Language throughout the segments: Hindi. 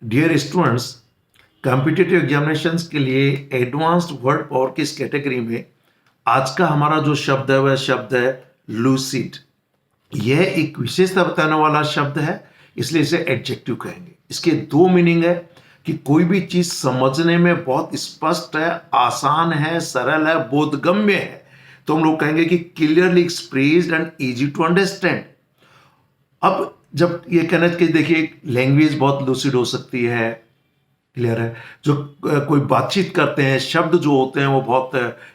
डियर स्टूडेंट्स, कॉम्पिटिटिव एग्जामिनेशंस के लिए एडवांस्ड वर्ड पावर की इस कैटेगरी में आज का हमारा जो शब्द है वह शब्द है लूसिड। यह एक विशेषता बताने वाला शब्द है, इसलिए इसे एडजेक्टिव कहेंगे। इसके दो मीनिंग है कि कोई भी चीज समझने में बहुत स्पष्ट है, आसान है, सरल है, बोधगम्य है, तो हम लोग कहेंगे कि clearly expressed and easy to understand. अब जब ये कहना कि देखिए लैंग्वेज बहुत लूसिड हो सकती है, क्लियर है, जो कोई बातचीत करते हैं, शब्द जो होते हैं वो बहुत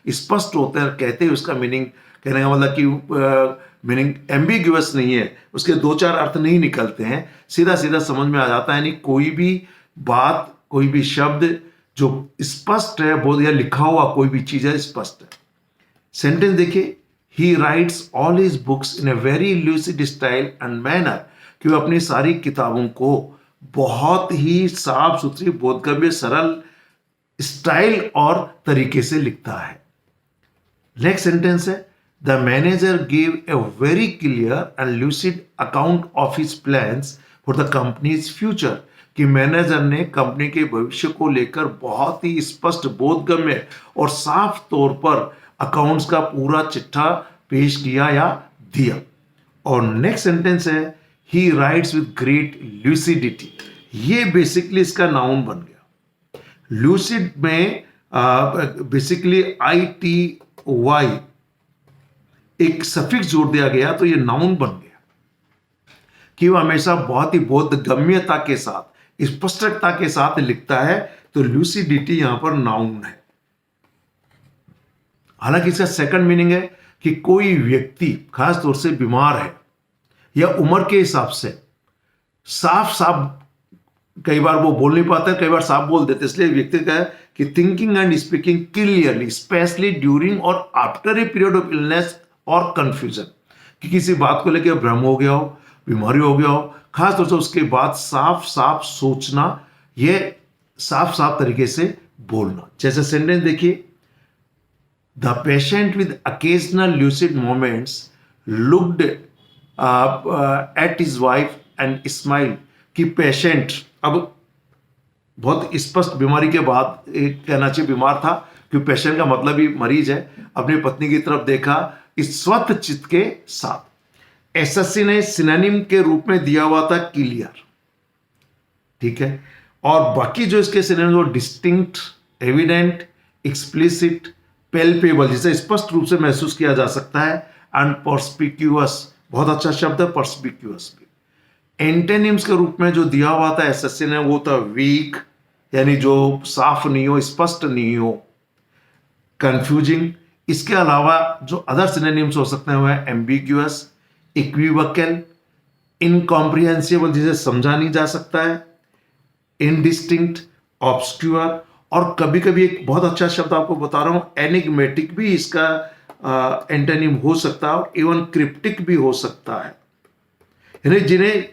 स्पष्ट होते हैं, कहते हैं उसका मीनिंग, कहने का मतलब कि मीनिंग एम्बिग्यूअस नहीं है, उसके दो चार अर्थ नहीं निकलते हैं, सीधा सीधा समझ में आ जाता है। यानी कोई भी बात, कोई भी शब्द जो स्पष्ट है, बोध या लिखा हुआ कोई भी चीज है स्पष्ट है। सेंटेंस देखिए, ही rights all his books in a very lucid style and manner, कि वो अपनी सारी किताबों को बहुत ही साफ सुथरी, बोधगम्य, सरल स्टाइल और तरीके से लिखता है। नेक्स्ट सेंटेंस है, the manager give a very clear and lucid account of his plans for the companies future, कि मैनेजर ने कंपनी के भविष्य को लेकर बहुत ही स्पष्ट, बोधगम्य और साफ तौर पर अकाउंट्स का पूरा चिट्ठा पेश किया या दिया। और नेक्स्ट सेंटेंस है, ही राइट्स विद ग्रेट लूसिडिटी। ये बेसिकली इसका नाउन बन गया। लूसिड में बेसिकली ITY एक सफिक्स जोड़ दिया गया, तो ये नाउन बन गया कि वो हमेशा बहुत ही बोधगम्यता के साथ, स्पष्टता के साथ लिखता है, तो लूसिडिटी यहां पर नाउन है। हालांकि इसका सेकंड मीनिंग है कि कोई व्यक्ति खास तौर से बीमार है या उम्र के हिसाब से साफ साफ, कई बार वो बोल नहीं पाता, कई बार साफ बोल देते, इसलिए व्यक्ति का है कि thinking and speaking clearly specially during और after a period of illness और कंफ्यूजन, कि किसी बात को लेकर भ्रम हो गया हो, बीमारी हो गया हो, खास तौर से उसके बाद साफ साफ सोचना, ये साफ साफ तरीके से बोलना। जैसे सेंटेंस देखिए, the patient with occasional lucid moments looked at his wife and smiled, कि पेशेंट अब बहुत स्पष्ट बीमारी के बाद एक कहना चाहिए बीमार था, क्योंकि पेशेंट का मतलब ही मरीज है, अपनी पत्नी की तरफ देखा इस स्वत चित्त के साथ। एसएससी ने सिनोनिम के रूप में दिया हुआ था क्लियर, ठीक है, और बाकी जो इसके सिनोनिम वो डिस्टिंक्ट, एविडेंट, एक्सप्लिसिट, पेल्पेबल, जिसे स्पष्ट रूप से महसूस किया जा सकता है, एंड पर्सपिक्यूअस, बहुत अच्छा शब्द है पर्सपिक्यूअस भी। एंटेनिम्स के रूप में जो दिया हुआ था एसएससी ने वो था वीक, यानी जो साफ नहीं हो, स्पष्ट नहीं हो, कंफ्यूजिंग। इसके अलावा जो अदर सिनोनिम्स हो सकते हैं वह एम्बिग्यूअस, इक्विवोकल, इनकॉम्प्रिहेंसिबल, जिसे समझा नहीं जा सकता है, इनडिस्टिंक्ट, ऑब्स्क्यूअर, और कभी कभी एक बहुत अच्छा शब्द आपको बता रहा हूं, एनिग्मेटिक भी इसका एंटोनिम हो सकता है, और इवन क्रिप्टिक भी हो सकता है। यानी जिन्हें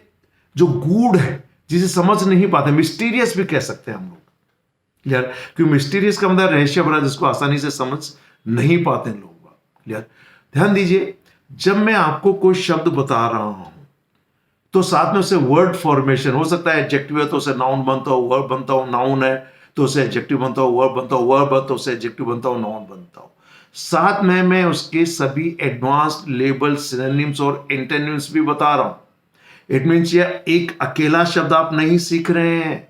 जो गूढ़ है, जिसे समझ नहीं पाते, मिस्टीरियस भी कह सकते हैं हम लोग, यार, क्योंकि मिस्टीरियस का मतलब रहस्य भरा, जिसको आसानी से समझ नहीं पाते लोग, क्लियर। ध्यान दीजिए, जब मैं आपको कोई शब्द बता रहा हूं तो साथ में उसे वर्ड फॉर्मेशन हो सकता है, एडजेक्टिव है तो उसे नाउन बनता हो, वर्ब बनता हो, नाउन है तो उसे एडजेक्टिव बनता हो, वर्ब बनता हो, वर्ब तो उसे एडजेक्टिव बनता हो, नाउन बनता हो। साथ में मैं उसके सभी एडवांस्ड लेबल, सिनोनिम्स और एंटोनिम्स भी बता रहा हूं। इट मींस ये एक अकेला शब्द आप नहीं सीख रहे हैं,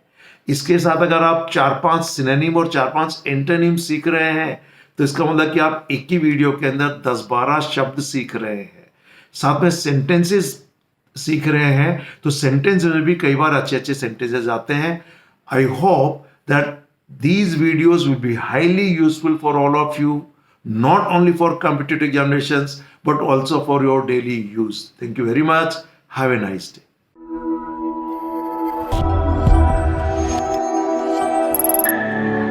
इसके साथ अगर आप 4-5 सिनोनिम और 4-5 एंटोनिम सीख रहे हैं, तो इसका मतलब कि आप एक ही वीडियो के अंदर 10-12 शब्द सीख रहे हैं। साथ में सेंटेंसेस सीख रहे हैं, तो सेंटेंस में भी कई बार अच्छे अच्छे सेंटेंसेस आते हैं। I hope that these videos will be highly useful for all of you, not only for competitive examinations but also for your daily use. Thank you very much. Have a nice day.